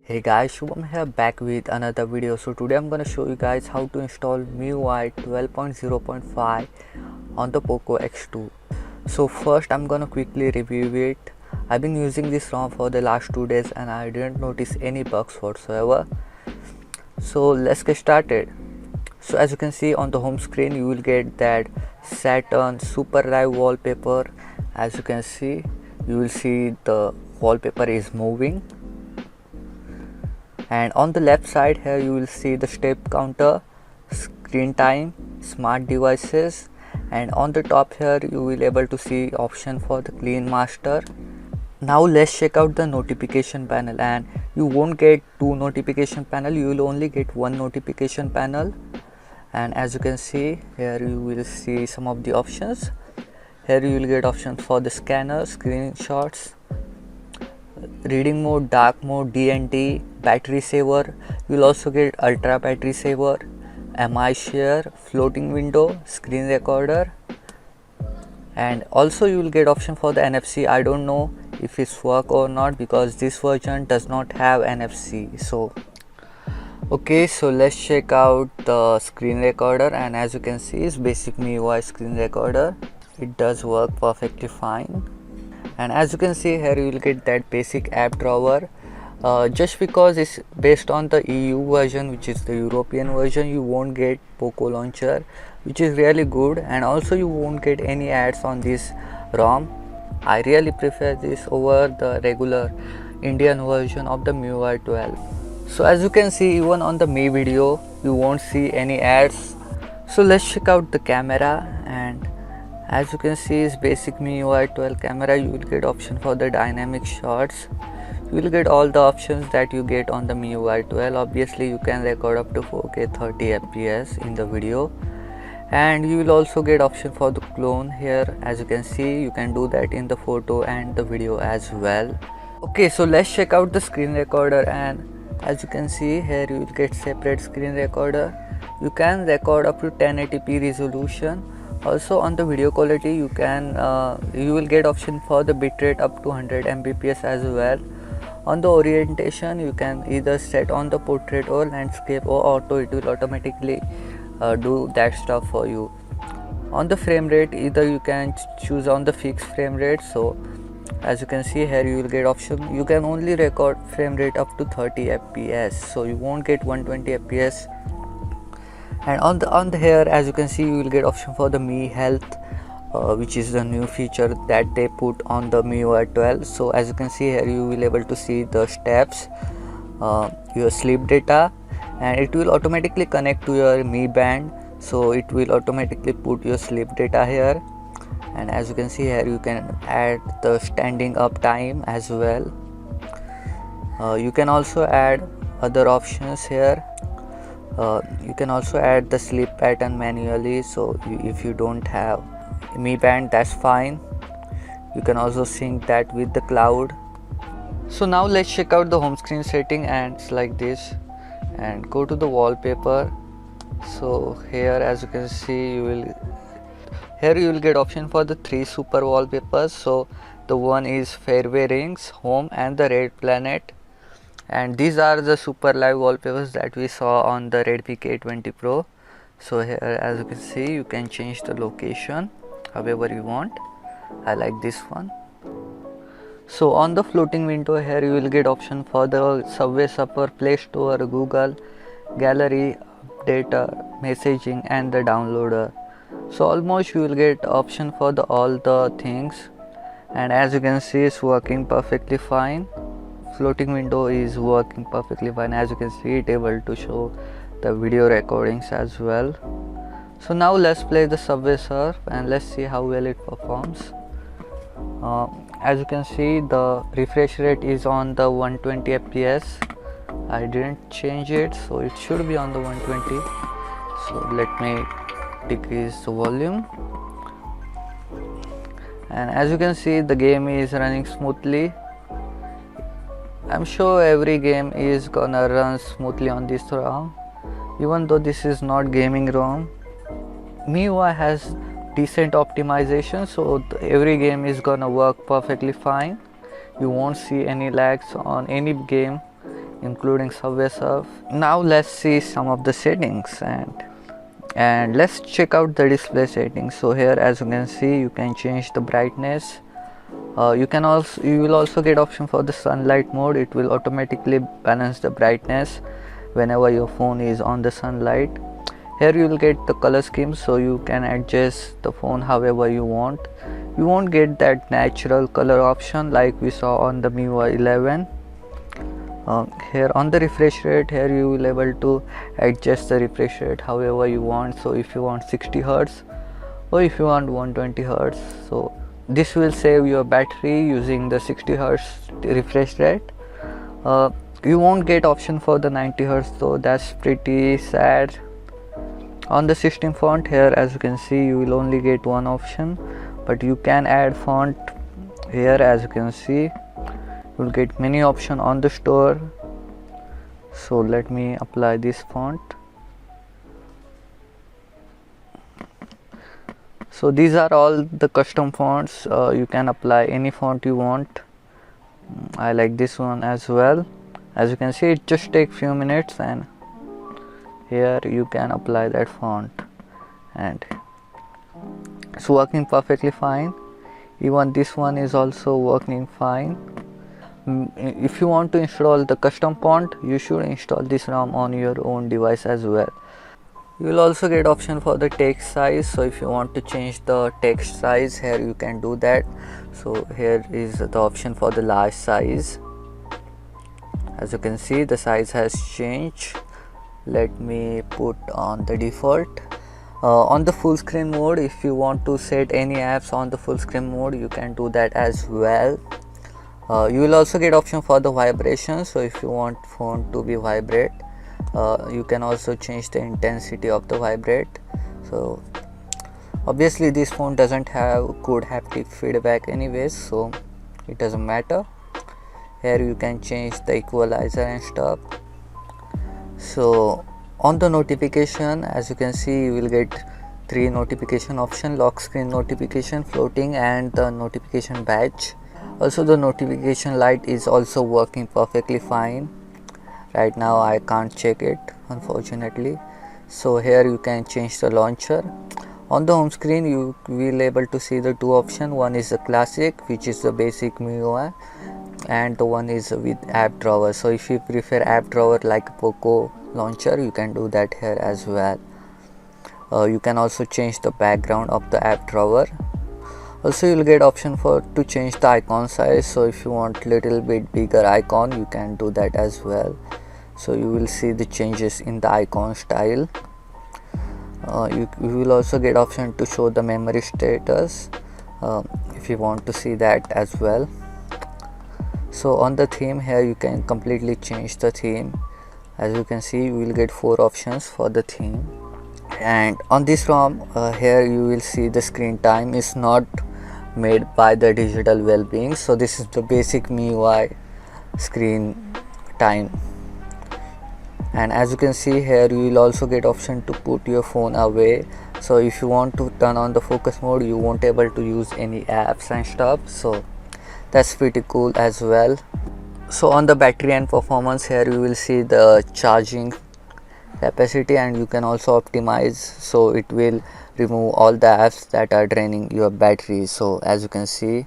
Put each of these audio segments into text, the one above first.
Hey guys, Shubham here back with another video. So today I'm gonna show you guys how to install MIUI 12.0.5 on the Poco X2. So first I'm gonna quickly review it. I've been using this ROM for the last 2 days and I didn't notice any bugs whatsoever. So let's get started. So as you can see on the home screen, you will get that Saturn Super Live wallpaper. As you can see, you will see the wallpaper is moving. And on the left side here you will see the step counter, screen time, smart devices, and on the top here you will able to see option for the clean master. Now let's check out the notification panel, and you won't get two notification panel, you will only get one notification panel. And as you can see here you will see some of the options. Here you will get options for the scanner, screenshots, reading mode, dark mode, DND, battery saver. You will also get ultra battery saver, MI share, floating window, screen recorder, and also you will get option for the NFC. I don't know if it's work or not because this version does not have NFC. So okay, so let's check out the screen recorder, and as you can see it's basic MIUI screen recorder. It does work perfectly fine. And as you can see here you will get that basic app drawer. Just because it's based on the EU version, which is the European version, you won't get Poco launcher, which is really good, and also you won't get any ads on this ROM. I really prefer this over the regular Indian version of the MIUI 12. So as you can see, even on the Mi video you won't see any ads. So let's check out the camera, and as you can see is basic MIUI 12 camera. You will get option for the dynamic shots. You will get all the options that you get on the MIUI 12. Obviously you can record up to 4K 30 FPS in the video, and you will also get option for the clone. Here as you can see you can do that in the photo and the video as well. Okay, so let's check out the screen recorder, and as you can see here you will get separate screen recorder. You can record up to 1080p resolution. Also on the video quality you will get option for the bitrate up to 100 Mbps as well. On the orientation you can either set on the portrait or landscape or auto. It will automatically do that stuff for you. On the frame rate, either you can choose on the fixed frame rate. So as you can see here you will get option, you can only record frame rate up to 30 fps, so you won't get 120 fps. And on the here as you can see you will get option for the Mi Health, which is the new feature that they put on the MIUI 12. So as you can see here you will able to see the steps, your sleep data, and it will automatically connect to your Mi Band, so it will automatically put your sleep data here. And as you can see here you can add the standing up time as well. You can also add other options here. You can also add the sleep pattern manually, so if you don't have Mi Band, that's fine. You can also sync that with the cloud. So now let's check out the home screen setting, and it's like this. And go to the wallpaper. So here as you can see you will get option for the 3 super wallpapers. So the one is Fairway Rings, Home, and the Red Planet. And these are the super live wallpapers that we saw on the Redmi K20 Pro. So here as you can see you can change the location however you want. I like this one. So on the floating window here you will get option for the Subway Surfer, Play Store, Google, Gallery, Data, Messaging, and the downloader. So almost you will get option for the all the things, and as you can see it's working perfectly fine. Floating window is working perfectly fine. As you can see it able to show the video recordings as well. So now let's play the Subway Surf and let's see how well it performs. As you can see the refresh rate is on the 120 fps. I didn't change it, so it should be on the 120. So let me decrease the volume, and as you can see the game is running smoothly. I'm sure every game is gonna run smoothly on this ROM, even though this is not gaming ROM. MIUI has decent optimization, so every game is gonna work perfectly fine. You won't see any lags on any game including Subway Surf. Now let's see some of the settings and let's check out the display settings. So here, as you can see, you can change the brightness. You will also get option for the sunlight mode. It will automatically balance the brightness whenever your phone is on the sunlight. Here you will get the color scheme, so you can adjust the phone however you want. You won't get that natural color option like we saw on the MIUI 11. Here on the refresh rate, here you will able to adjust the refresh rate however you want. So if you want 60 Hz or if you want 120 Hz, so this will save your battery using the 60 Hz refresh rate. You won't get option for the 90 Hz, so that's pretty sad. On the system font, here as you can see, you will only get one option, but you can add font. Here as you can see, you will get many options on the store. So let me apply this font. So these are all the custom fonts. You can apply any font you want. I like this one as well. As you can see, it just takes few minutes, and here you can apply that font and it's working perfectly fine. Even this one is also working fine. If you want to install the custom font, you should install this ROM on your own device as well. You will also get option for the text size. So if you want to change the text size, here you can do that. So here is the option for the large size. As you can see, the size has changed. Let me put on the default. On the full screen mode, if you want to set any apps on the full screen mode, you can do that as well. You will also get option for the vibration. So if you want phone to be vibrate, you can also change the intensity of the vibrate. So obviously this phone doesn't have good haptic feedback anyways, so it doesn't matter. Here you can change the equalizer and stuff. So on the notification, as you can see, you will get 3 notification option: lock screen notification, floating, and the notification badge. Also the notification light is also working perfectly fine. Right now I can't check it, unfortunately. So here you can change the launcher. On the home screen, you will able to see the 2 options. One is the classic, which is the basic MIUI, and the one is with app drawer. So if you prefer app drawer like Poco launcher, you can do that here as well. You can also change the background of the app drawer. Also you will get option to change the icon size. So if you want little bit bigger icon, you can do that as well. So you will see the changes in the icon style. You will also get option to show the memory status if you want to see that as well. So on the theme, here you can completely change the theme. As you can see, you will get 4 options for the theme. And on this ROM, here you will see the screen time is not made by the Digital Wellbeing. So this is the basic MIUI screen time. And as you can see here, you will also get option to put your phone away. So if you want to turn on the focus mode, you won't able to use any apps and stuff. So that's pretty cool as well. So on the battery and performance, here you will see the charging capacity, and you can also optimize, so it will remove all the apps that are draining your battery. So as you can see,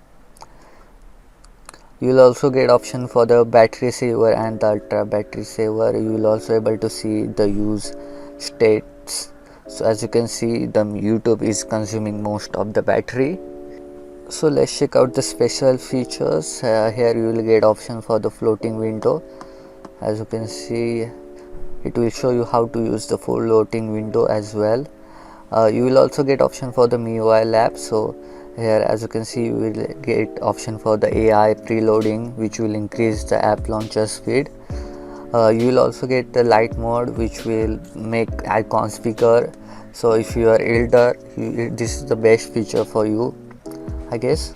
you will also get option for the battery saver and the ultra battery saver. You will also able to see the use states. So as you can see, the YouTube is consuming most of the battery. So let's check out the special features. Here you will get option for the floating window. As you can see, it will show you how to use the floating window as well. You will also get option for the MIUI lab. So here as you can see, you will get option for the AI preloading, which will increase the app launcher speed. You will also get the light mode, which will make icons bigger. So if you are elder, this is the best feature for you, I guess.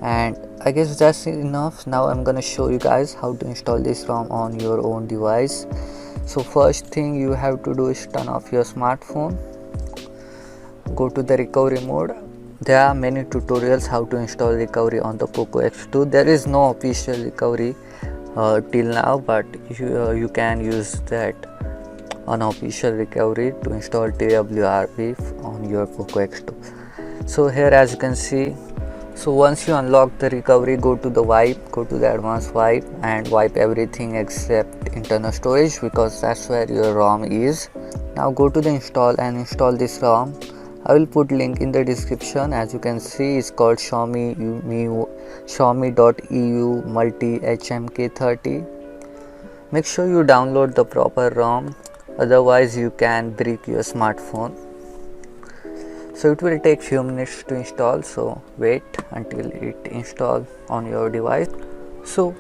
And I guess that's enough. Now I'm gonna show you guys how to install this ROM on your own device. So first thing you have to do is turn off your smartphone. Go to the recovery mode. There are many tutorials how to install recovery on the Poco X2. There is no official recovery till now, but you can use that unofficial recovery to install TWRP on your Poco X2. So here, as you can see, so once you unlock the recovery, go to the wipe, go to the advanced wipe and wipe everything except internal storage, because that's where your ROM is. Now go to the install and install this ROM. I will put link in the description. As you can see, it's called Xiaomi.eu multi HMK30. Make sure you download the proper ROM, otherwise you can brick your smartphone. So it will take few minutes to install, so wait until it installs on your device. So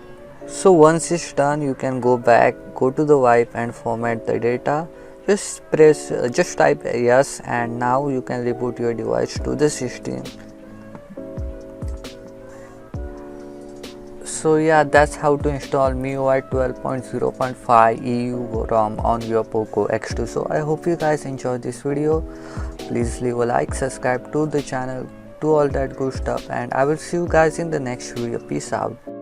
once it's done, you can go back, go to the wipe and format the data. Just type yes, and now you can reboot your device to the system. So yeah, that's how to install MIUI 12.0.5 EU ROM on your Poco X2. So I hope you guys enjoyed this video. Please leave a like, subscribe to the channel, do all that good stuff, and I will see you guys in the next video. Peace out.